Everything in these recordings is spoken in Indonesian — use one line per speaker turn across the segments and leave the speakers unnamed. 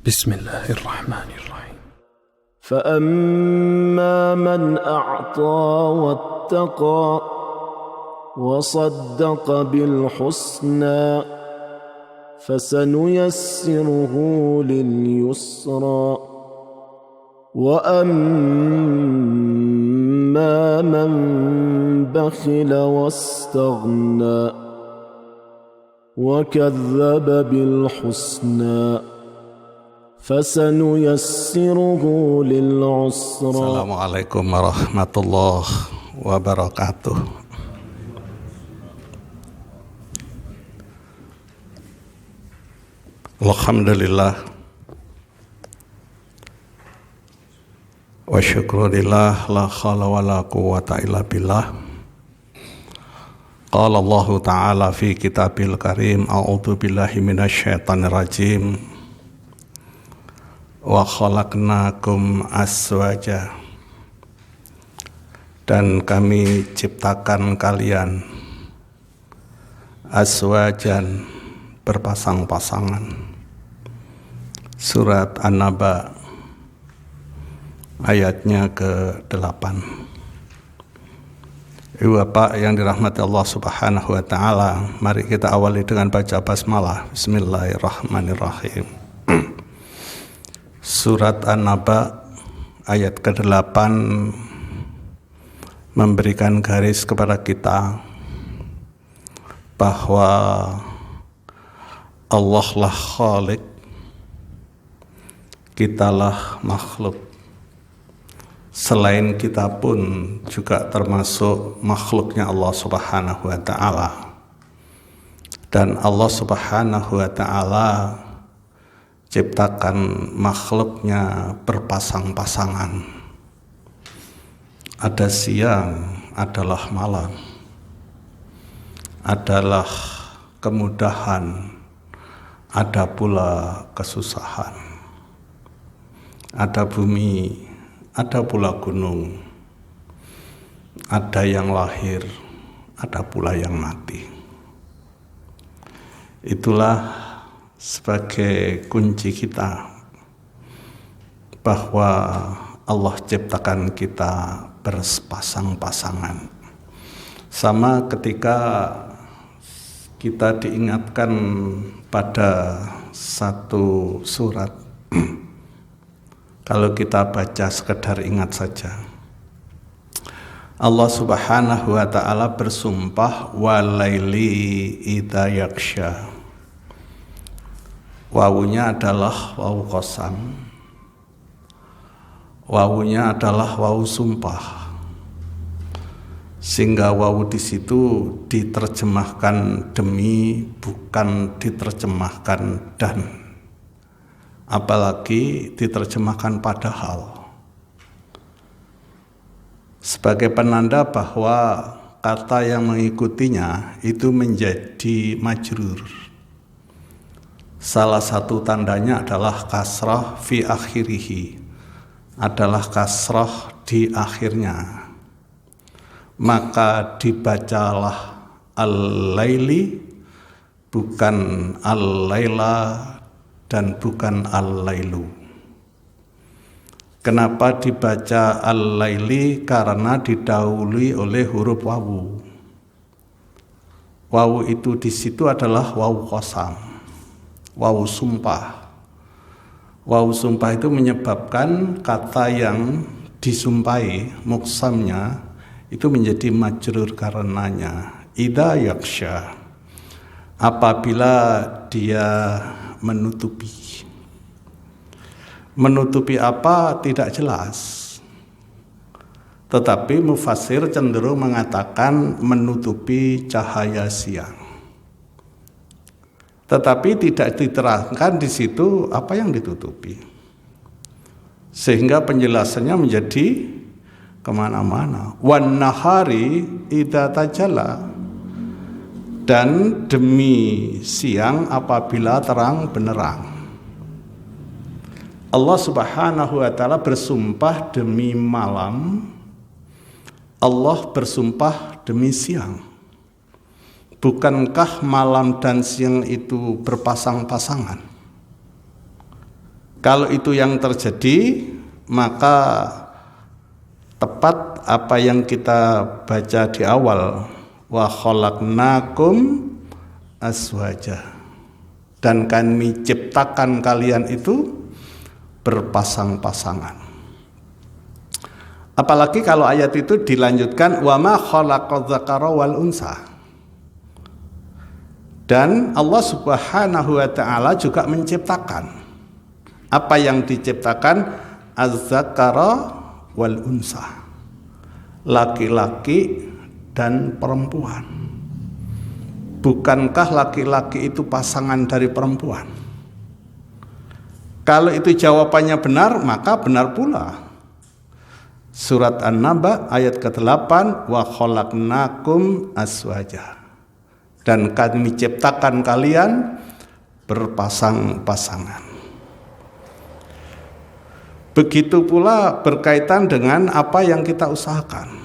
بسم الله الرحمن الرحيم.
فأما من أعطى واتقى وصدق بالحسنى فسنيسره لليسرى وأما من بخل واستغنى وكذب بالحسنى فسنيسره للعسرى.
Assalamualaikum warahmatullahi wabarakatuh. Alhamdulillah wa syukurillah, la khala wa la quwwata illa billah. Qala Allah Ta'ala fi kitabil karim, a'udzu billahi minasyaitonir rajim. Wa khalaqnakum azwaja, dan kami ciptakan kalian azwajan, berpasang-pasangan. Surat An-Naba ayatnya ke-8. Ibu bapak yang dirahmati Allah Subhanahu wa taala, mari kita awali dengan baca basmalah. Bismillahirrahmanirrahim. Surat An-Naba ayat ke-8 memberikan garis kepada kita bahwa Allah lah Khalik, kitalah makhluk. Selain kita pun juga termasuk makhluknya Allah Subhanahu wa taala. Dan Allah Subhanahu wa taala ciptakan makhluknya berpasang-pasangan. Ada siang, adalah malam. Adalah kemudahan, ada pula kesusahan. Ada bumi, ada pula gunung. Ada yang lahir, ada pula yang mati. Itulah sebagai kunci kita bahwa Allah ciptakan kita berpasang-pasangan. Sama ketika kita diingatkan pada satu surat, kalau kita baca sekedar ingat saja, Allah Subhanahu wa ta'ala bersumpah walaili idza yaghsha. Wawunya adalah wawu qasam. Wawunya adalah wawu sumpah. Sehingga wawu di situ diterjemahkan demi, bukan diterjemahkan dan. Apalagi diterjemahkan padahal. Sebagai penanda bahwa kata yang mengikutinya itu menjadi majrur. Salah satu tandanya adalah kasrah fi akhirihi, adalah kasrah di akhirnya. Maka dibacalah al-laili, bukan al-laila dan bukan al-lailu. Kenapa dibaca al-laili? Karena didahului oleh huruf wawu. Wawu itu di situ adalah wawu qasam, wawu sumpah. Wawu sumpah itu menyebabkan kata yang disumpahi, muksamnya, itu menjadi majrur karenanya. Idza yaghsha, apabila dia menutupi. Menutupi apa tidak jelas. Tetapi mufassir cenderung mengatakan menutupi cahaya siang. Tetapi tidak diterangkan di situ apa yang ditutupi, sehingga penjelasannya menjadi kemana-mana. Wan nahari idza tajalla, dan demi siang apabila terang benerang. Allah Subhanahu wa ta'ala bersumpah demi malam, Allah bersumpah demi siang. Bukankah malam dan siang itu berpasang-pasangan? Kalau itu yang terjadi, maka tepat apa yang kita baca di awal, wa khalaqnakum azwaja, dan kami ciptakan kalian itu berpasang-pasangan. Apalagi kalau ayat itu dilanjutkan wa ma khalaqadz dzakara wal unsa. Dan Allah Subhanahu wa taala juga menciptakan. Apa yang diciptakan? Az-dzakara wal unsa. Laki-laki dan perempuan. Bukankah laki-laki itu pasangan dari perempuan? Kalau itu jawabannya benar, maka benar pula. Surat An-Naba ayat ke-8, wa khalaqnakum azwaja. Dan kami ciptakan kalian berpasang-pasangan. Begitu pula berkaitan dengan apa yang kita usahakan.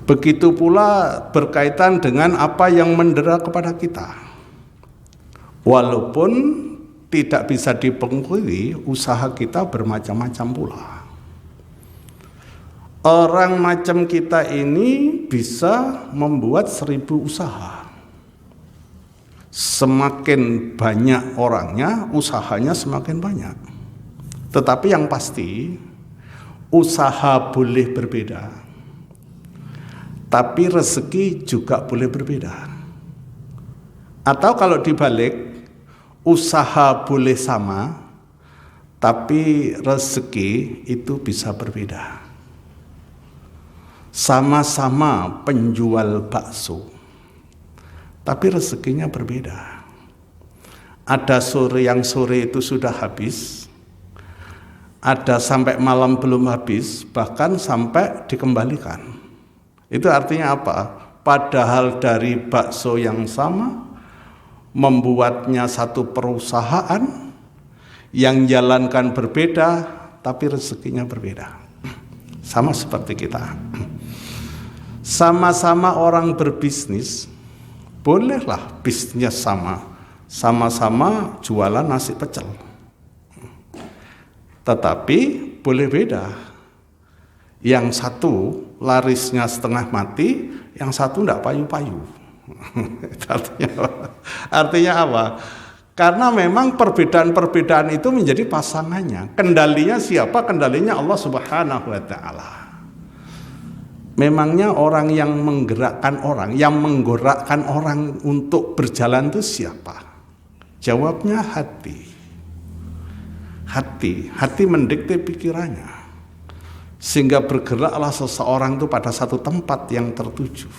Begitu pula berkaitan dengan apa yang mendera kepada kita. Walaupun tidak bisa dipungkiri, usaha kita bermacam-macam pula. Orang macam kita ini bisa membuat 1000 usaha. Semakin banyak orangnya, usahanya semakin banyak. Tetapi yang pasti, usaha boleh berbeda, tapi rezeki juga boleh berbeda. Atau kalau dibalik, usaha boleh sama, tapi rezeki itu bisa berbeda. Sama-sama penjual bakso, tapi rezekinya berbeda. Ada yang sore itu sudah habis, ada sampai malam belum habis, bahkan sampai dikembalikan. Itu artinya apa? Padahal dari bakso yang sama, membuatnya satu perusahaan, yang jalankan berbeda, tapi rezekinya berbeda. Sama seperti kita. Sama-sama orang berbisnis, bolehlah bisnisnya sama-sama jualan nasi pecel. Tetapi boleh beda. Yang satu larisnya setengah mati, yang satu enggak payu-payu. Artinya apa? Karena memang perbedaan-perbedaan itu menjadi pasangannya. Kendalinya siapa? Kendalinya Allah Subhanahu wa taala. Memangnya orang yang menggerakkan orang untuk berjalan itu siapa? Jawabnya hati. Hati mendikte pikirannya. Sehingga bergeraklah seseorang itu pada satu tempat yang tertuju.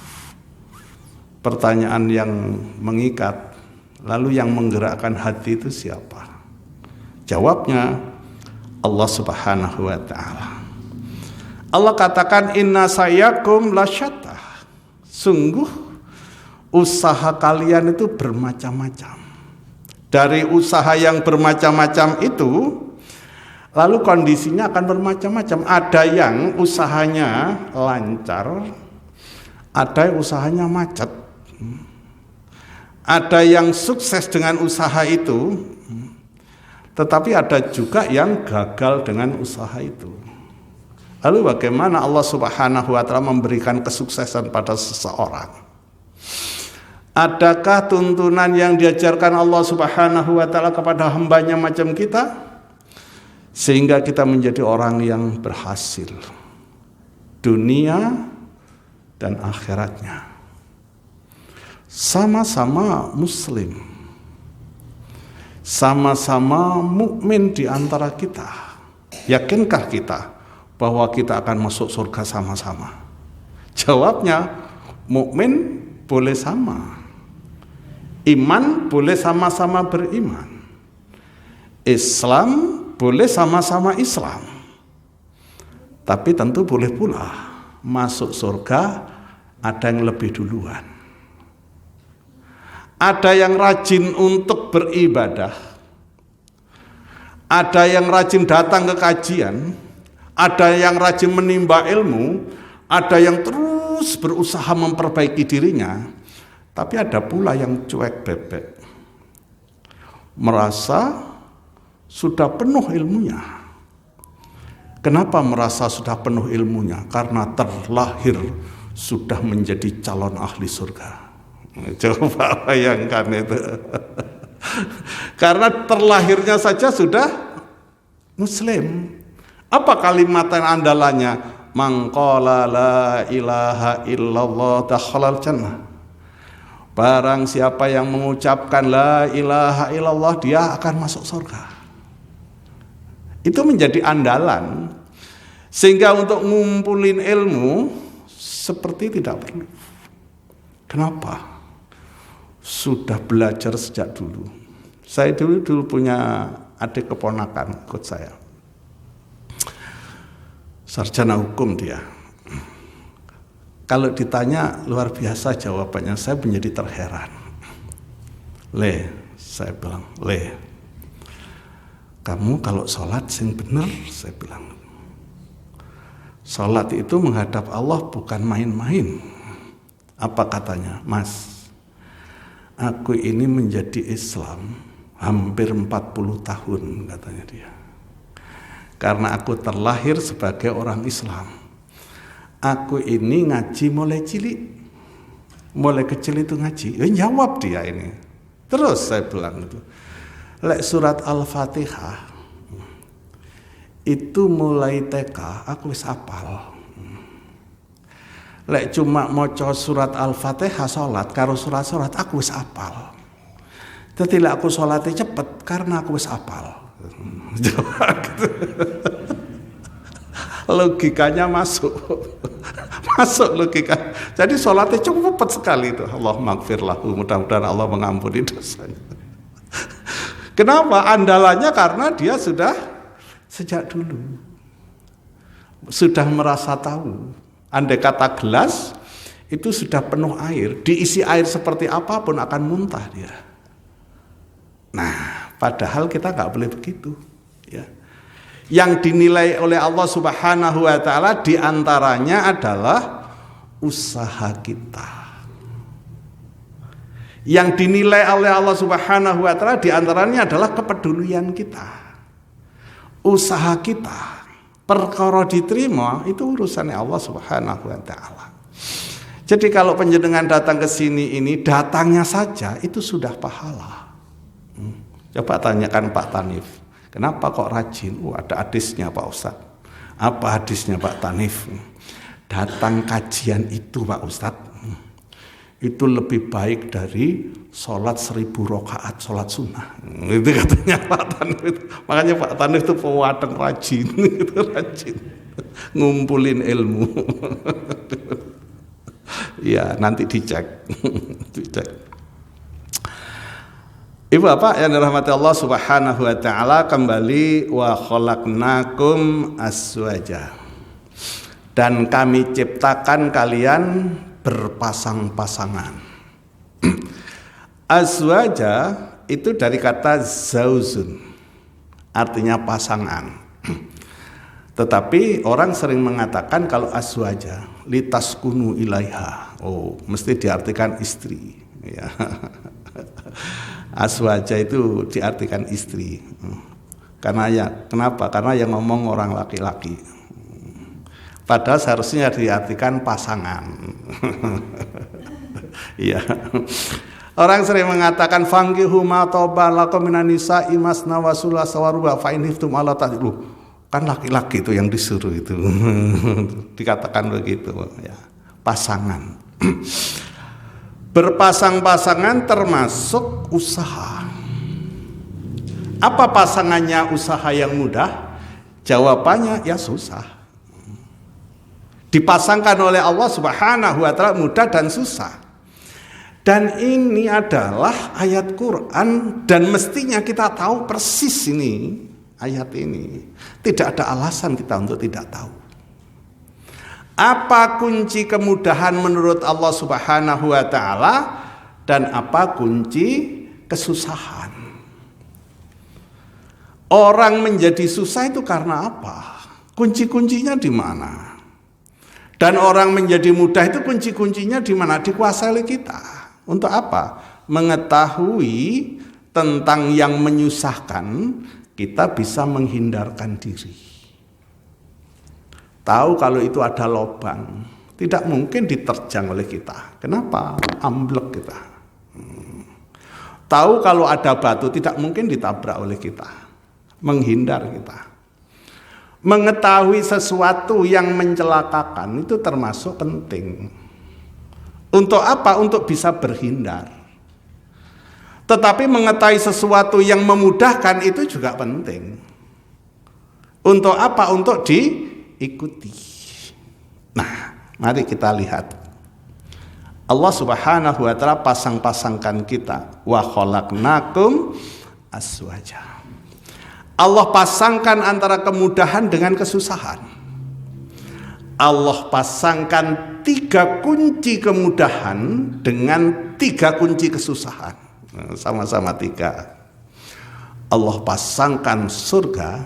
Pertanyaan yang mengikat, lalu yang menggerakkan hati itu siapa? Jawabnya Allah Subhanahu wa taala. Allah katakan inna sayakum lasyatta. Sungguh usaha kalian itu bermacam-macam. Dari usaha yang bermacam-macam itu, lalu kondisinya akan bermacam-macam. Ada yang usahanya lancar, ada yang usahanya macet. Ada yang sukses dengan usaha itu, tetapi ada juga yang gagal dengan usaha itu. Lalu bagaimana Allah Subhanahu wa taala memberikan kesuksesan pada seseorang? Adakah tuntunan yang diajarkan Allah Subhanahu wa taala kepada hambanya macam kita? Sehingga kita menjadi orang yang berhasil dunia dan akhiratnya. Sama-sama muslim, sama-sama mukmin di antara kita. Yakinkah kita bahwa kita akan masuk surga sama-sama? Jawabnya, mukmin boleh sama, iman boleh sama-sama beriman, Islam boleh sama-sama Islam. Tapi tentu boleh pula masuk surga ada yang lebih duluan. Ada yang rajin untuk beribadah, ada yang rajin datang ke kajian, ada yang rajin menimba ilmu, ada yang terus berusaha memperbaiki dirinya, tapi ada pula yang cuek bebek, merasa sudah penuh ilmunya. Kenapa merasa sudah penuh ilmunya? Karena terlahir sudah menjadi calon ahli surga. Coba bayangkan itu. Karena terlahirnya saja sudah muslim. Apa kalimat yang andalannya? Man qala la ilaha illallah dakhalal jannah. Barang siapa yang mengucapkan la ilaha illallah, dia akan masuk surga. Itu menjadi andalan. Sehingga untuk ngumpulin ilmu seperti tidak perlu. Kenapa? Sudah belajar sejak dulu. Saya dulu punya adik keponakan ikut saya. Sarjana hukum dia. Kalau ditanya luar biasa jawabannya, saya menjadi terheran. Saya bilang, kamu kalau sholat sing bener, saya bilang. Sholat itu menghadap Allah bukan main-main. Apa katanya? Mas, aku ini menjadi Islam hampir 40 tahun, katanya dia. Karena aku terlahir sebagai orang Islam. Aku ini ngaji mulai cilik. Mulai kecil itu ngaji. Ya jawab dia ini. Terus saya bilang itu. Lek surat Al-Fatihah itu mulai TK aku wis apal. Lek cuma maca surat Al-Fatihah salat karo surat aku wis apal. Dadi lek aku salate cepet karena aku wis apal. Logikanya masuk logika. Jadi sholatnya cukup cepat sekali itu. Allahumma gfir lahu, mudah-mudahan Allah mengampuni dosanya. Kenapa? Andalannya karena dia sudah sejak dulu sudah merasa tahu. Andai kata gelas itu sudah penuh air, diisi air seperti apapun akan muntah dia. Nah, padahal kita nggak boleh begitu, ya. Yang dinilai oleh Allah Subhanahu wa taala diantaranya adalah usaha kita. Yang dinilai oleh Allah Subhanahu wa taala diantaranya adalah kepedulian kita. Usaha kita. Perkara diterima itu urusannya Allah Subhanahu wa taala. Jadi kalau panjenengan datang ke sini ini datangnya saja itu sudah pahala. Coba tanyakan Pak Tanif. Kenapa kok rajin? Ada hadisnya Pak Ustadz. Apa hadisnya Pak Tanif? Datang kajian itu Pak Ustadz, itu lebih baik dari sholat 1000 rakaat sholat sunnah. Itu katanya Pak Tanif. Makanya Pak Tanif itu pewadang rajin, itu rajin ngumpulin ilmu. Ya nanti dicek. Ibu bapak yang dirahmati Allah Subhanahu wa taala, kembali wa khalaqnakum azwaja. Dan kami ciptakan kalian berpasang-pasangan. Azwaja itu dari kata zauzun, artinya pasangan. Tetapi orang sering mengatakan kalau azwaja litaskunu ilaiha, mesti diartikan istri, ya. Azwaja itu diartikan istri. Kenapa? Karena yang ngomong orang laki-laki. Padahal seharusnya diartikan pasangan. Iya. Orang sering mengatakan fankihu ma taba lakum minan nisa'i masna wa sulasa wa ruba fa in khiftum alla ta'dilu. Kan laki-laki itu yang disuruh itu. Dikatakan begitu, ya. Pasangan. Berpasang-pasangan termasuk usaha. Apa pasangannya usaha yang mudah? Jawabannya ya susah. Dipasangkan oleh Allah Subhanahu wa taala mudah dan susah. Dan ini adalah ayat Quran dan mestinya kita tahu persis ini ayat ini. Tidak ada alasan kita untuk tidak tahu. Apa kunci kemudahan menurut Allah Subhanahu wa taala dan apa kunci kesusahan? Orang menjadi susah itu karena apa? Kunci-kuncinya di mana? Dan orang menjadi mudah itu kunci-kuncinya di mana? Dikuasai oleh kita. Untuk apa? Mengetahui tentang yang menyusahkan kita bisa menghindarkan diri. Tahu kalau itu ada lubang, tidak mungkin diterjang oleh kita. Kenapa? Amblek kita. Tahu kalau ada batu, tidak mungkin ditabrak oleh kita. Menghindar kita. Mengetahui sesuatu yang mencelakakan itu termasuk penting. Untuk apa? Untuk bisa berhindar. Tetapi mengetahui sesuatu yang memudahkan itu juga penting. Untuk apa? Untuk diikuti. Nah, mari kita lihat. Allah Subhanahu wa taala pasang-pasangkan kita. Wa khalaqnakum azwaja. Allah pasangkan antara kemudahan dengan kesusahan. Allah pasangkan 3 kunci kemudahan dengan 3 kunci kesusahan. Sama-sama 3. Allah pasangkan surga,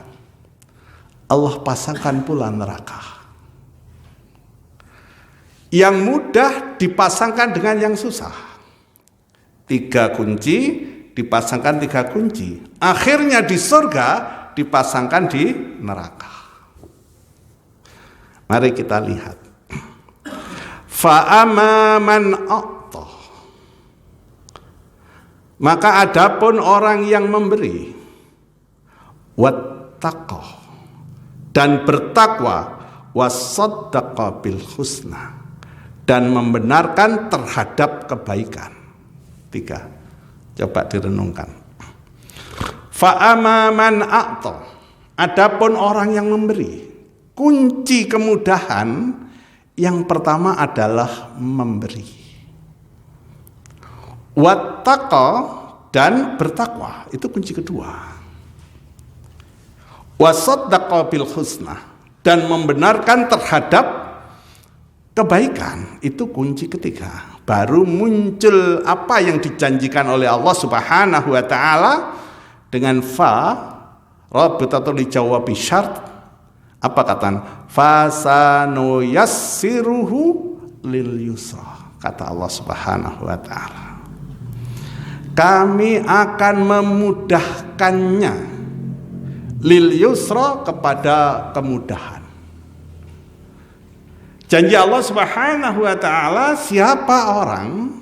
Allah pasangkan pula neraka. Yang mudah dipasangkan dengan yang susah. 3 kunci dipasangkan 3 kunci. Akhirnya di surga dipasangkan di neraka. Mari kita lihat. Fa'ama man a'ta. Maka adapun orang yang memberi, wattaqa, dan bertakwa, wasaddaqa bil husna, dan membenarkan terhadap kebaikan. 3. Coba direnungkan. Fa'ama man a'ta. Adapun orang yang memberi, kunci kemudahan yang pertama adalah memberi. Wattaqa, dan bertakwa, itu kunci kedua. Wasaddaqa bil husna, dan membenarkan terhadap kebaikan, itu kunci ketiga. Baru muncul apa yang dijanjikan oleh Allah Subhanahu wa taala dengan fa rabitatu lijawabi syart. Apa kata? Fasanu yassiruhu lil yusra. Kata Allah Subhanahu wa taala. Kami akan memudahkannya lil yusra, kepada kemudahan. Janji Allah Subhanahu wa taala, siapa orang,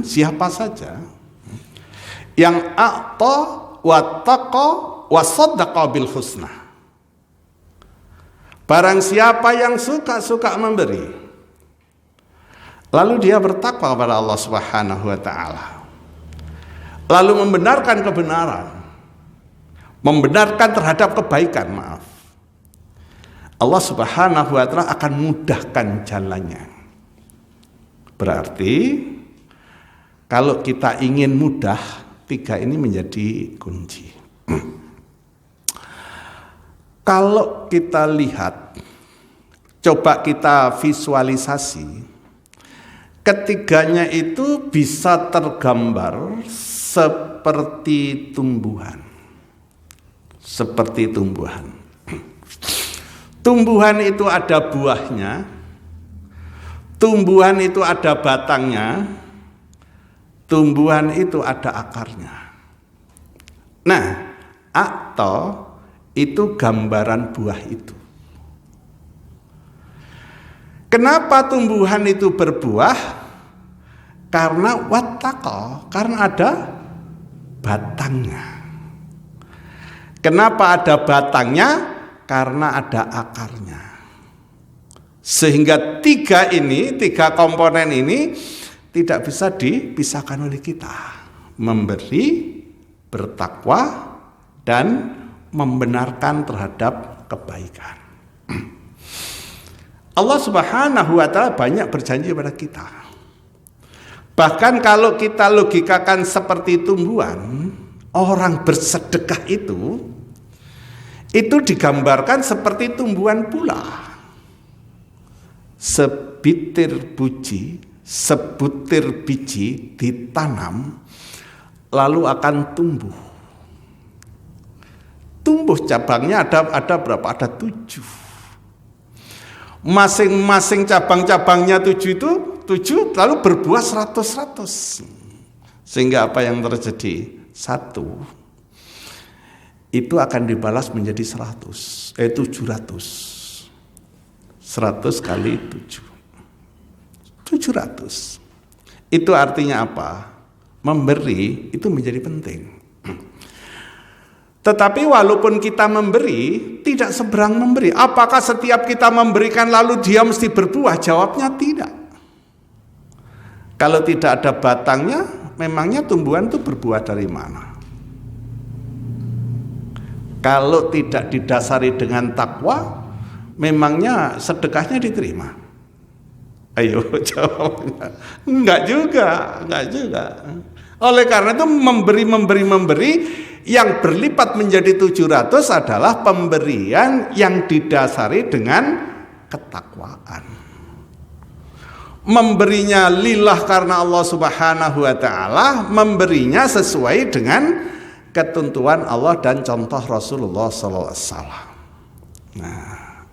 siapa saja yang a'ta wattaqa wasaddaqa bil husna. Barang siapa yang suka memberi, lalu dia bertakwa kepada Allah Subhanahu wa taala, lalu membenarkan kebenaran, membenarkan terhadap kebaikan, Allah Subhanahu wa taala akan mudahkan jalannya. Berarti kalau kita ingin mudah, 3 ini menjadi kunci. Kalau kita lihat, coba kita visualisasi, ketiganya itu bisa tergambar seperti tumbuhan. Seperti tumbuhan. Tumbuhan itu ada buahnya, tumbuhan itu ada batangnya, tumbuhan itu ada akarnya. Nah, a'ta itu gambaran buah itu. Kenapa tumbuhan itu berbuah? Karena wattaqa, karena ada batangnya. Kenapa ada batangnya? Karena ada akarnya. Sehingga 3 komponen ini tidak bisa dipisahkan oleh kita. Memberi, bertakwa, dan membenarkan terhadap kebaikan. Allah Subhanahu wa taala banyak berjanji pada kita. Bahkan kalau kita logikakan seperti tumbuhan, orang bersedekah itu digambarkan seperti tumbuhan pula. Sebutir biji ditanam, lalu akan tumbuh. Tumbuh cabangnya ada berapa? Ada 7. Masing-masing cabang-cabangnya 7 lalu berbuah 100. Sehingga apa yang terjadi? 1. itu akan dibalas menjadi 700. 100 kali 7. 700. Itu artinya apa? Memberi itu menjadi penting. Tetapi walaupun kita memberi, tidak seberang memberi. Apakah setiap kita memberikan lalu dia mesti berbuah? Jawabnya tidak. Kalau tidak ada batangnya, memangnya tumbuhan itu berbuah dari mana? Kalau tidak didasari dengan takwa, memangnya sedekahnya diterima? Ayo jawabnya. Enggak juga. Oleh karena itu memberi yang berlipat menjadi 700 adalah pemberian yang didasari dengan ketakwaan. Memberinya lillah karena Allah Subhanahu wa taala, memberinya sesuai dengan ketentuan Allah dan contoh Rasulullah sallallahu alaihi wasallam. Nah,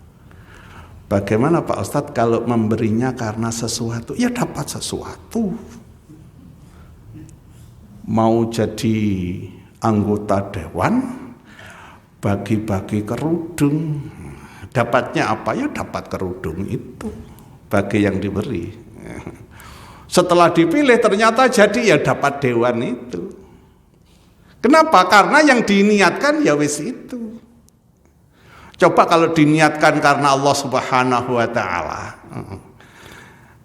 bagaimana Pak Ustadz kalau memberinya karena sesuatu? Ya dapat sesuatu. Mau jadi anggota dewan, bagi-bagi kerudung, dapatnya apa? Ya dapat kerudung itu bagi yang diberi. Setelah dipilih ternyata jadi ya dapat dewan itu. Kenapa? Karena yang diniatkan ya wis itu. Coba kalau diniatkan karena Allah Subhanahu wa taala,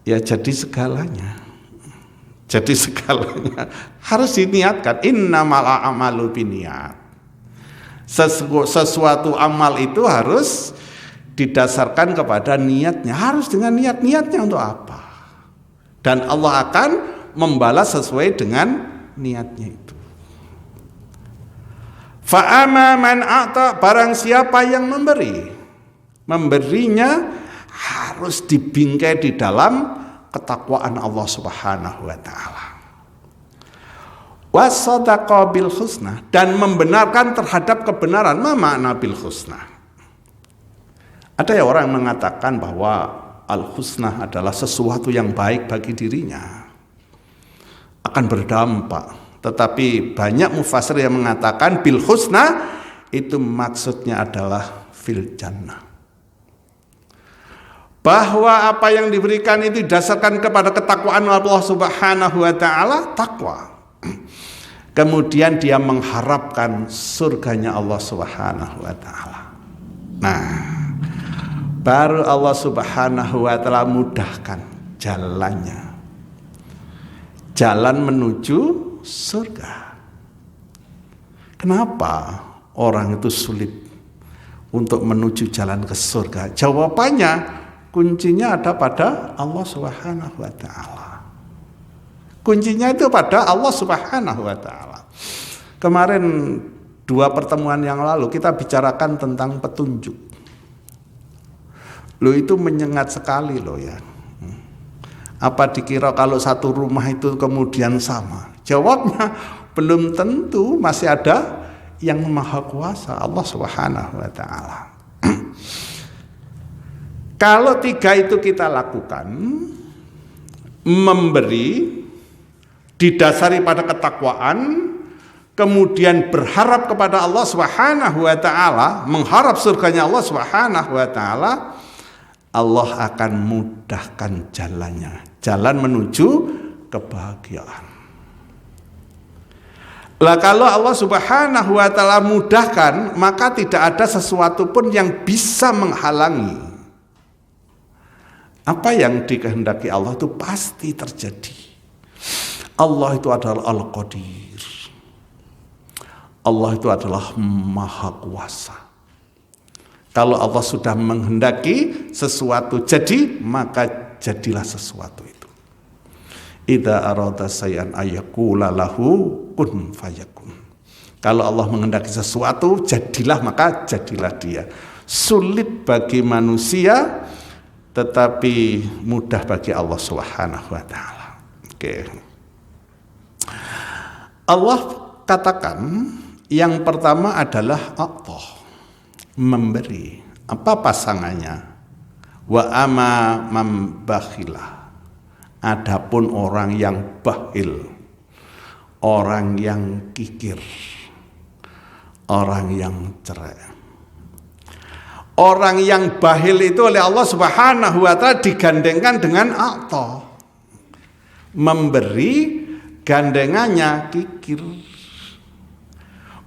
ya jadi segalanya. Jadi segalanya harus diniatkan. Innamal a'malu binniyat. Sesuatu amal itu harus didasarkan kepada niatnya. Harus dengan niatnya untuk apa? Dan Allah akan membalas sesuai dengan niatnya itu. Fa'ama man a'ta, barang siapa yang memberinya harus dibingkai di dalam ketakwaan Allah Subhanahu wa taala. Wasadaqa bil husna, dan membenarkan terhadap kebenaran. Ma makna bil husna? Ada ya orang yang mengatakan bahwa al husna adalah sesuatu yang baik bagi dirinya, akan berdampak. Tetapi banyak mufassir yang mengatakan bil husna itu maksudnya adalah fil jannah. Bahwa apa yang diberikan itu didasarkan kepada ketakwaan Allah Subhanahu wa taala, takwa. Kemudian dia mengharapkan surganya Allah Subhanahu wa taala. Nah, baru Allah Subhanahu wa taala mudahkan jalannya. Jalan menuju surga. Kenapa orang itu sulit untuk menuju jalan ke surga? Jawabannya, kuncinya ada pada Allah Subhanahu wa taala. Kuncinya itu pada Allah Subhanahu wa taala. Kemarin 2 pertemuan yang lalu kita bicarakan tentang petunjuk. Lo itu menyengat sekali lo ya. Apa dikira kalau satu rumah itu kemudian sama? Jawabnya belum tentu, masih ada yang maha kuasa, Allah Subhanahu wa taala. Kalau 3 itu kita lakukan, memberi didasari pada ketakwaan, kemudian berharap kepada Allah Subhanahu wa taala, mengharap surganya Allah Subhanahu wa taala, Allah akan mudahkan jalannya, jalan menuju kebahagiaan. Lah kalau Allah Subhanahu wa taala mudahkan, maka tidak ada sesuatu pun yang bisa menghalangi. Apa yang dikehendaki Allah itu pasti terjadi. Allah itu adalah Al-Qadir. Allah itu adalah Maha Kuasa. Kalau Allah sudah menghendaki sesuatu jadi, maka jadilah sesuatu itu. Idza arada sayyan ayyakula lahu kun fayakun. Kalau Allah menghendaki sesuatu, jadilah, maka jadilah dia. Sulit bagi manusia, tetapi mudah bagi Allah Subhanahu wa taala. Oke. Allah katakan yang pertama adalah Allah, memberi. Apa pasangannya? Wa ama mambakhilah. Adapun orang yang bakhil, orang yang kikir, orang yang cerai. Orang yang bakhil itu oleh Allah Subhanahu wa taala digandengkan dengan a'ta. Memberi gandengannya kikir.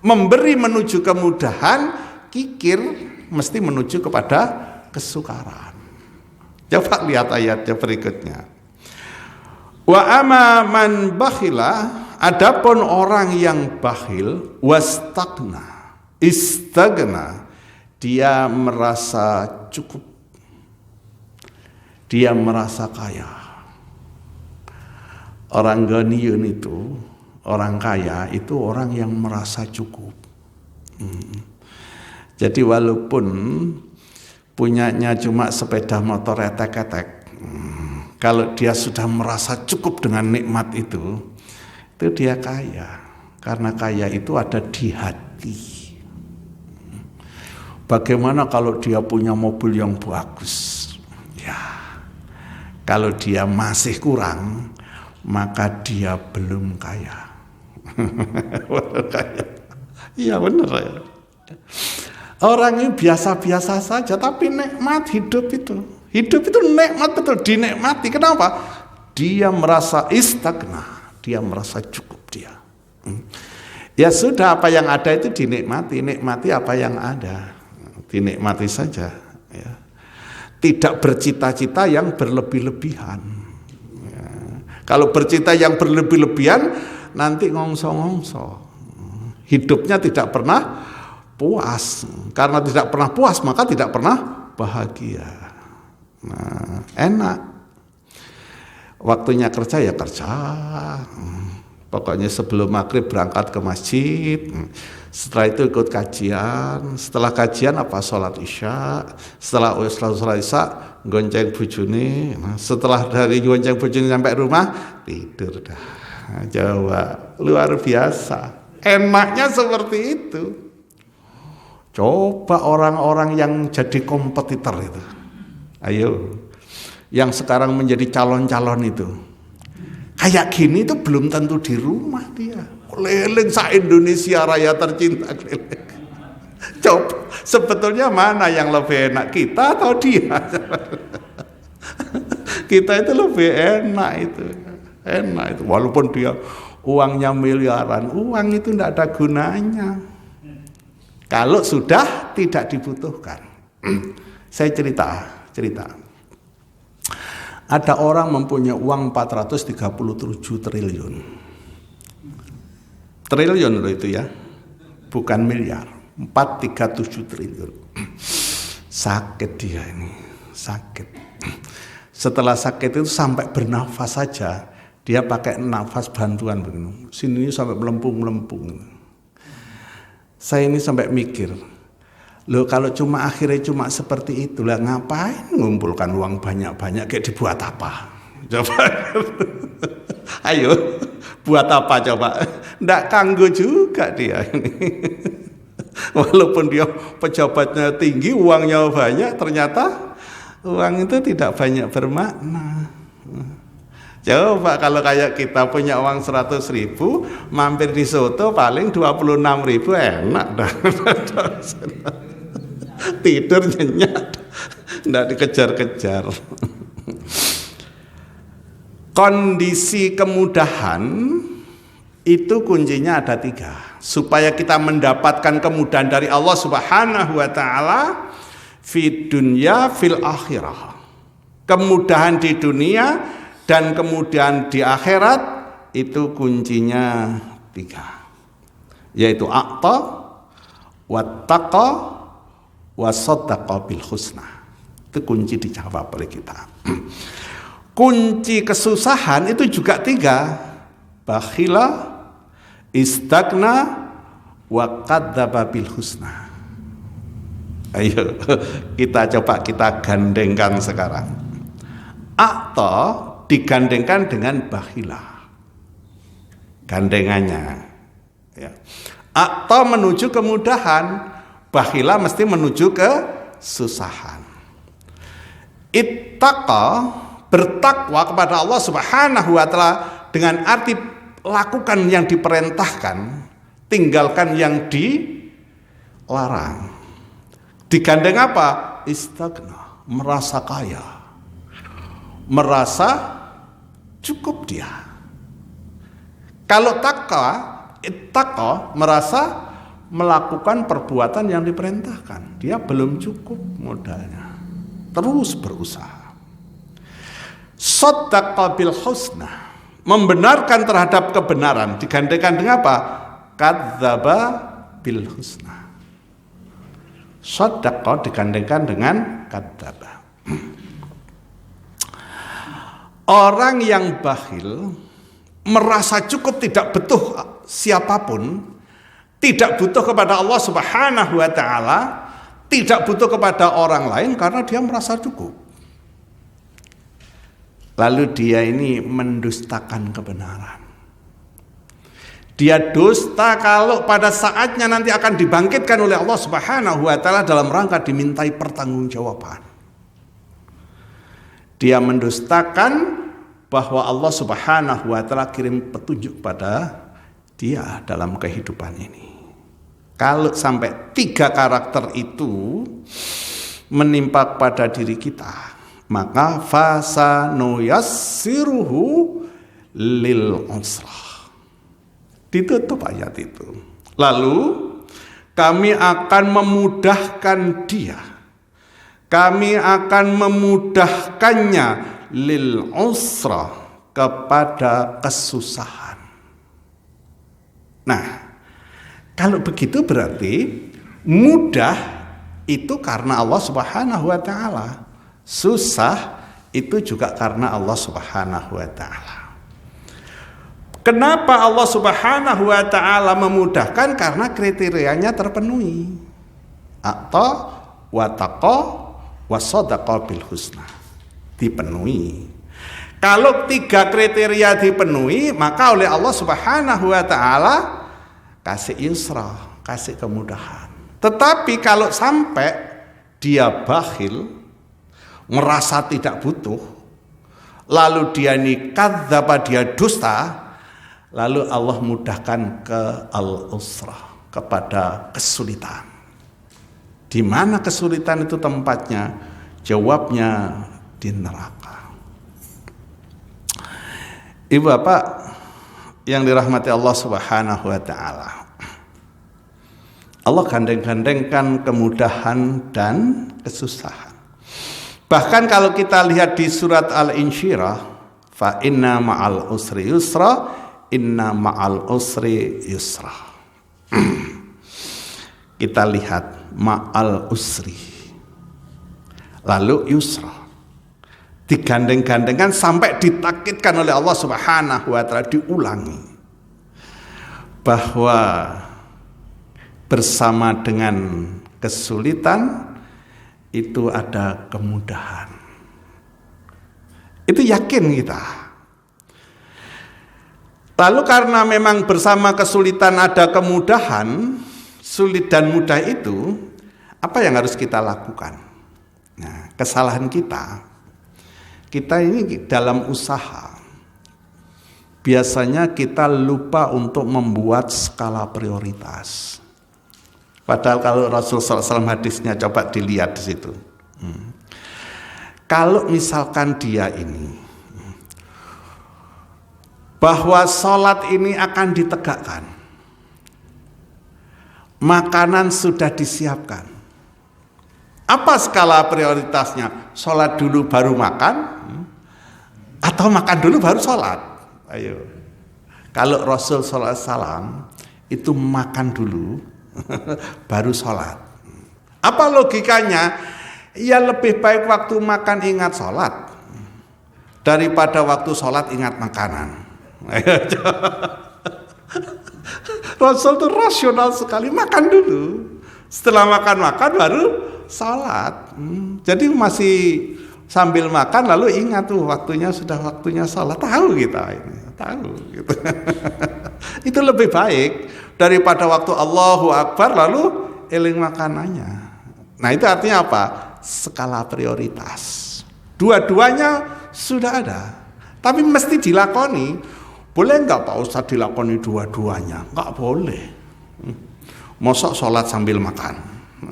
Memberi menuju kemudahan, kikir mesti menuju kepada kesukaran. Coba lihat ayatnya berikutnya. Wa amma man bakhila, adapun orang yang bakhil, wastagna, istagna, dia merasa cukup, dia merasa kaya. Orang ghaniyun itu, orang kaya itu orang yang merasa cukup. Jadi walaupun punyanya cuma sepeda motor etek-etek, kalau dia sudah merasa cukup dengan nikmat itu dia kaya. Karena kaya itu ada di hati. Bagaimana kalau dia punya mobil yang bagus? Ya, kalau dia masih kurang, maka dia belum kaya. Iya benar ya. Orang ini biasa-biasa saja, tapi nikmat hidup itu. Hidup itu nikmat betul, dinikmati. Kenapa? Dia merasa istagna, dia merasa cukup dia. Ya sudah, apa yang ada itu dinikmati, nikmati apa yang ada, dinikmati saja. Ya. Tidak bercita-cita yang berlebih-lebihan. Ya. Kalau bercita yang berlebih-lebihan, nanti ngongso-ngongso. Hidupnya tidak pernah puas. Karena tidak pernah puas, maka tidak pernah bahagia. Nah, enak. Waktunya kerja ya kerja. Pokoknya sebelum maghrib berangkat ke masjid. Setelah itu ikut kajian. Setelah kajian apa? Sholat isya. Setelah sholat isya gonceng bojone. Nah, setelah dari gonceng bojone sampai rumah tidur dah. Nah, Jawa luar biasa. Enaknya seperti itu. Coba orang-orang yang jadi kompetitor itu. Ayo, yang sekarang menjadi calon-calon itu. Kayak gini itu belum tentu di rumah dia. Keliling se-Indonesia raya tercinta keliling. Coba, sebetulnya mana yang lebih enak, kita atau dia? Kita itu lebih enak itu. Enak itu, walaupun dia uangnya miliaran, uang itu tidak ada gunanya. Kalau sudah tidak dibutuhkan. Saya cerita. Ada orang mempunyai uang 437 triliun. Triliun loh itu ya. Bukan miliar. 437 triliun. Sakit dia ini. Sakit. Setelah sakit itu sampai bernafas saja. Dia pakai nafas bantuan begini. Sini sampai melempung-melempung. Saya ini sampai mikir, loh kalau cuma akhirnya cuma seperti itu, lah ngapain ngumpulkan uang banyak-banyak, kayak dibuat apa? Coba, ayo, buat apa coba? Nggak kanggo juga dia ini. Walaupun dia pejabatnya tinggi, uangnya banyak, ternyata uang itu tidak banyak bermakna. Coba kalau kayak kita punya uang 100.000, mampir di soto paling 26.000 enak dah. Tidur nyenyak, nggak dikejar-kejar. Kondisi kemudahan itu kuncinya ada 3. Supaya kita mendapatkan kemudahan dari Allah Subhanahu wa taala fi dunya fil akhirah. Kemudahan di dunia dan kemudian di akhirat itu kuncinya 3, yaitu a'ta, wattaqa, wasaddaqa bil husna. Itu kunci dijawab oleh kita. Kunci kesusahan itu juga 3, bakhila, istagna, wa kadzdzaba bil husna. Ayo kita coba kita gandengkan sekarang. A'ta digandengkan dengan bakhila, gandengannya ya. Atau menuju kemudahan, bakhila mesti menuju ke susahan. Ittaqa, bertakwa kepada Allah Subhanahu wa taala dengan arti lakukan yang diperintahkan, tinggalkan yang larang. Digandeng apa? Istaghna, merasa kaya, merasa cukup dia. Kalau ittaqa, merasa melakukan perbuatan yang diperintahkan, dia belum cukup modalnya, terus berusaha. Shaddaqa bil husna, membenarkan terhadap kebenaran, digandengkan dengan apa? Kadzdzaba bil husna. Shaddaqa digandengkan dengan kadzdzaba. Orang yang bakhil merasa cukup, tidak butuh siapapun, tidak butuh kepada Allah Subhanahu wa taala, tidak butuh kepada orang lain karena dia merasa cukup. Lalu dia ini mendustakan kebenaran. Dia dusta kalau pada saatnya nanti akan dibangkitkan oleh Allah Subhanahu wa taala dalam rangka dimintai pertanggungjawaban. Dia mendustakan bahwa Allah Subhanahu wa taala kirim petunjuk pada dia dalam kehidupan ini. Kalau sampai 3 karakter itu menimpa pada diri kita, maka fasanuyassiruhu lil usrah. Ditutup ayat itu. Lalu kami akan memudahkan dia. Kami akan memudahkannya lil usrah, kepada kesusahan. Nah, kalau begitu berarti mudah itu karena Allah Subhanahu wa taala. Susah itu juga karena Allah Subhanahu wa taala. Kenapa Allah Subhanahu wa taala memudahkan? Karena kriterianya terpenuhi. Atau wattaqo wasadaqa bil husna, dipenuhi. Kalau 3 kriteria dipenuhi, maka oleh Allah Subhanahu wa taala kasih yusra, kasih kemudahan. Tetapi kalau sampai dia bakhil, merasa tidak butuh, lalu dia ini kadzdzaba, dia dusta, lalu Allah mudahkan ke al-usrah, kepada kesulitan. Di mana kesulitan itu tempatnya? Jawabnya di neraka. Ibu bapak yang dirahmati Allah Subhanahu wa taala, Allah gandeng-gandengkan kemudahan dan kesusahan. Bahkan kalau kita lihat di surat Al-Insyirah, fa inna ma'al usri yusra, inna ma'al usri yusra. Kita lihat ma'al usri, lalu yusra, digandeng-gandengkan sampai ditakkidkan oleh Allah Subhanahu wa taala, diulangi bahwa bersama dengan kesulitan itu ada kemudahan. Itu yakin kita. Lalu karena memang bersama kesulitan ada kemudahan, sulit dan mudah itu, apa yang harus kita lakukan? Nah, kesalahan kita ini dalam usaha, biasanya kita lupa untuk membuat skala prioritas. Padahal kalau Rasul SAW hadisnya coba dilihat di situ. Kalau misalkan dia ini, bahwa sholat ini akan ditegakkan, makanan sudah disiapkan, apa skala prioritasnya? Sholat dulu baru makan, atau makan dulu baru sholat? Ayo. Kalau Rasul SAW itu makan dulu baru sholat. Apa logikanya? Ya lebih baik waktu makan ingat sholat daripada waktu sholat ingat makanan. Rasul itu rasional sekali, makan dulu, setelah makan baru sholat. Jadi masih sambil makan lalu ingat tuh waktunya sudah waktunya sholat, tahu kita ini, tahu gitu. Itu lebih baik daripada waktu Allahu Akbar lalu eling makanannya. Nah itu artinya apa? Skala prioritas. Dua-duanya sudah ada, tapi mesti dilakoni. Boleh nggak Pak Ustadz dilakoni dua-duanya? Nggak boleh. Mosok sholat sambil makan.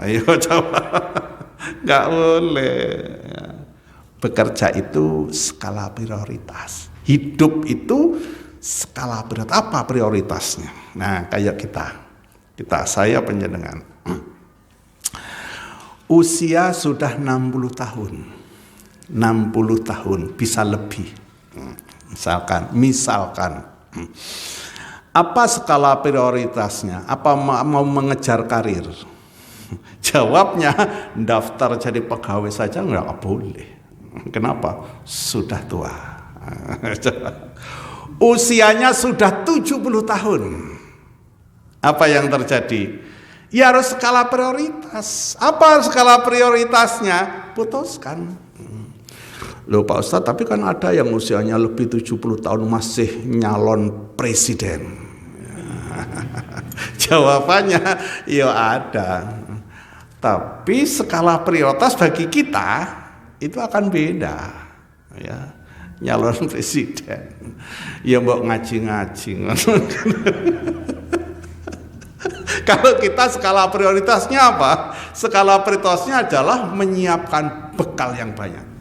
Ayo coba. Nggak boleh. Bekerja itu skala prioritas. Hidup itu skala prioritas. Apa prioritasnya? Nah, kayak saya panjenengan. Usia sudah 60 tahun. 60 tahun, bisa lebih. Misalkan. Apa skala prioritasnya? Apa mau mengejar karir? Jawabnya, daftar jadi pegawai saja nggak boleh. Kenapa? Sudah tua. Usianya sudah 70 tahun. Apa yang terjadi? Ya harus skala prioritas. Apa skala prioritasnya? Putuskan. Loh Pak Ustadz, tapi kan ada yang usianya lebih 70 tahun masih nyalon presiden. Jawabannya, ya ada. Tapi skala prioritas bagi kita itu akan beda, ya. Nyalon presiden, ya mbok ngaji-ngaji. Kalau kita skala prioritasnya apa? Skala prioritasnya adalah menyiapkan bekal yang banyak.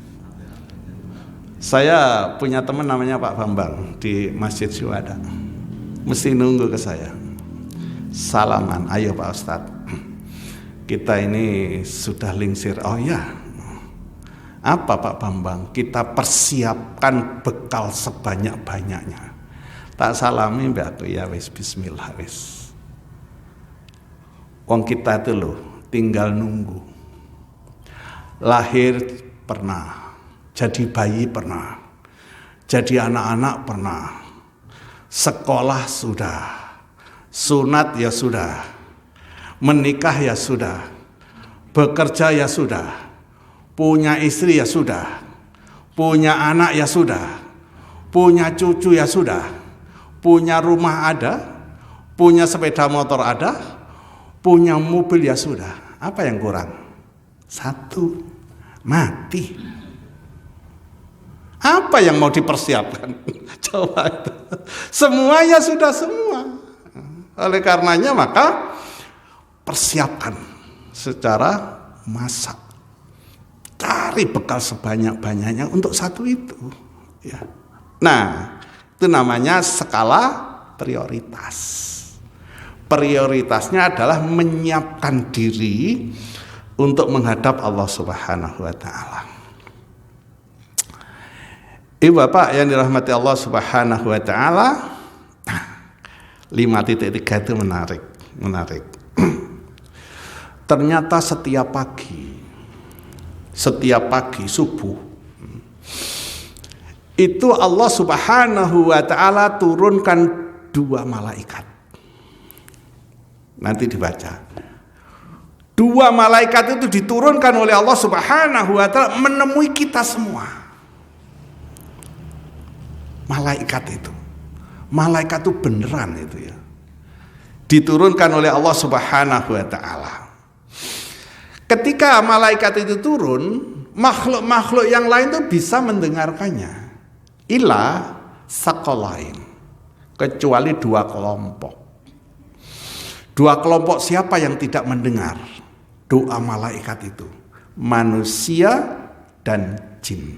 Saya punya teman namanya Pak Bambang di Masjid Syuhada. Mesti nunggu ke saya. Salaman, ayo Pak Ustadz. Kita ini sudah lingsir. Oh ya, apa Pak Bambang? Kita persiapkan bekal sebanyak-banyaknya. Tak salami mbak aku, ya wis bismillah wis. Wong kita itu loh tinggal nunggu. Lahir pernah, jadi bayi pernah, jadi anak-anak pernah, sekolah sudah, sunat ya sudah, menikah ya sudah, bekerja ya sudah, punya istri ya sudah, punya anak ya sudah, punya cucu ya sudah, punya rumah ada, punya sepeda motor ada, punya mobil ya sudah. Apa yang kurang? Satu, mati. Apa yang mau dipersiapkan? Coba itu. Semuanya sudah semua. Oleh karenanya maka persiapkan secara masak. Cari bekal sebanyak-banyaknya untuk satu itu. Ya. Nah, itu namanya skala prioritas. Prioritasnya adalah menyiapkan diri untuk menghadap Allah Subhanahu wa taala. Ibu bapak yang dirahmati Allah Subhanahu wa taala, 5.3 itu menarik. Ternyata setiap pagi subuh itu Allah Subhanahu wa taala turunkan 2 malaikat. Nanti dibaca. 2 malaikat itu diturunkan oleh Allah Subhanahu wa taala menemui kita semua. Malaikat itu beneran itu ya. Diturunkan oleh Allah Subhanahu wa taala. Ketika malaikat itu turun, makhluk-makhluk yang lain itu bisa mendengarkannya. Ila saqalain, kecuali 2 kelompok. 2 kelompok siapa yang tidak mendengar doa malaikat itu? Manusia dan jin.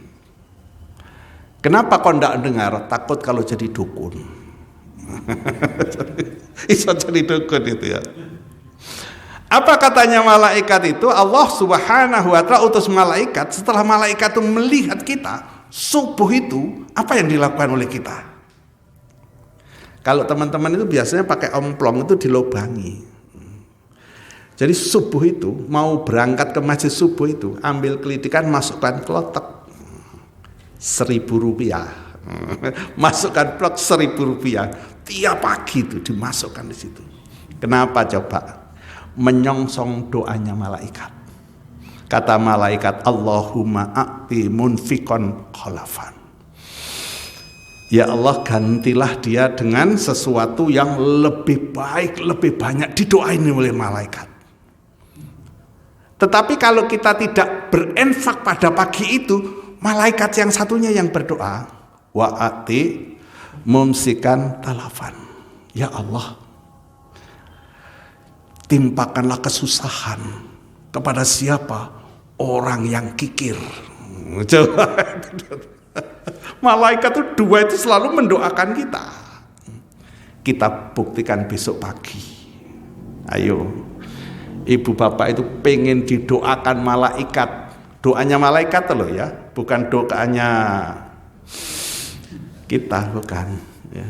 Kenapa kau tidak dengar? Takut kalau jadi dukun. Bisa jadi dukun itu ya. Apa katanya malaikat itu? Allah Subhanahu wa taala utus malaikat. Setelah malaikat itu melihat kita subuh itu, apa yang dilakukan oleh kita? Kalau teman-teman itu biasanya pakai omplong itu dilobangi. Jadi subuh itu mau berangkat ke masjid subuh itu, ambil kelitikan, masukkan klotek. 1.000 rupiah, masukkan blok 1.000 rupiah tiap pagi itu dimasukkan di situ. Kenapa coba? Menyongsong doanya malaikat. Kata malaikat, Allahumma a'ti munfikon khalafan. Ya Allah, gantilah dia dengan sesuatu yang lebih baik, lebih banyak. Didoain oleh malaikat. Tetapi kalau kita tidak berinfak pada pagi itu, malaikat yang satunya yang berdoa, wa'ati mumsikan talafan. Ya Allah, timpakanlah kesusahan kepada siapa? Orang yang kikir. Coba. Malaikat itu 2 itu selalu mendoakan kita. Kita buktikan besok pagi. Ayo, ibu bapak itu pengen didoakan malaikat. Doanya malaikat loh ya, bukan doanya kita, bukan ya.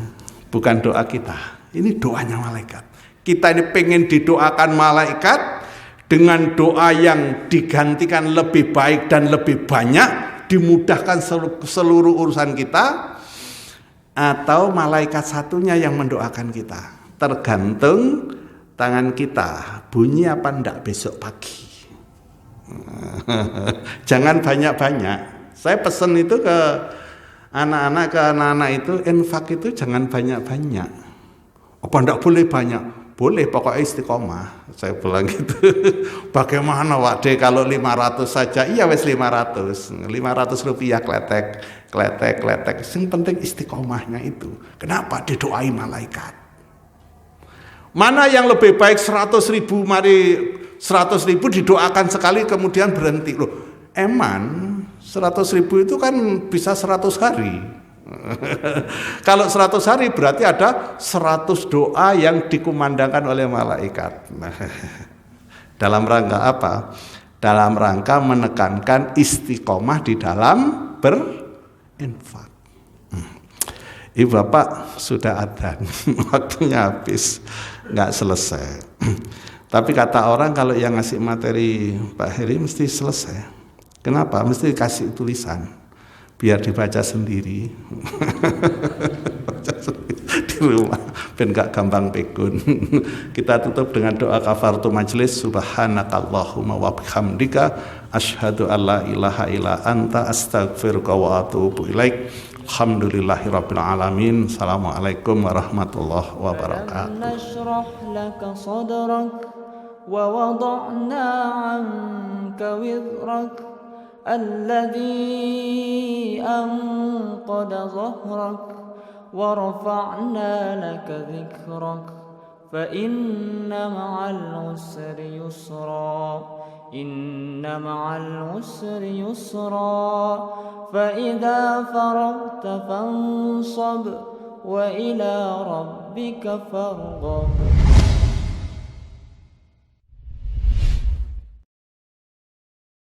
Bukan doa kita. Ini doanya malaikat. Kita ini pengen didoakan malaikat dengan doa yang digantikan lebih baik dan lebih banyak, dimudahkan seluruh urusan kita, atau malaikat satunya yang mendoakan kita. Tergantung tangan kita bunyi apa enggak besok pagi. Jangan banyak-banyak. Saya pesan itu ke anak-anak itu, infak itu jangan banyak-banyak. Apa enggak boleh banyak? Boleh, pokoknya istiqomah. Saya bilang gitu. Bagaimana Wak De kalau 500 saja? Iya wes 500 rupiah kletek. Yang penting istiqomahnya itu. Kenapa? Didoai malaikat. Mana yang lebih baik 100.000, mari 100.000 didoakan sekali kemudian berhenti. Loh, eman 100.000 itu kan bisa 100 hari. Kalau 100 hari berarti ada 100 doa yang dikumandangkan oleh malaikat. Dalam rangka apa? Dalam rangka menekankan istiqomah di dalam berinfak. Ibu bapak sudah adzan, waktunya habis, nggak selesai. Tapi kata orang kalau yang ngasih materi Pak Heri mesti selesai. Kenapa? Mesti kasih tulisan biar dibaca sendiri di rumah, ben gak gampang pegun. Kita tutup dengan doa kafaratu majlis. Subhanakallahumma wa bihamdika asyhadu alla ilaha illa anta astaghfiruka wa atubu ilaik. Alhamdulillahirabbil alamin. Assalamualaikum warahmatullahi wabarakatuh.
Nashrah laka sadrak wa wada'na 'anka wizrak الذي أنقض ظهرك ورفعنا لك ذكرك فإن مع العسر يسرا إن مع العسر يسرا فإذا فرغت فانصب وإلى ربك فارغب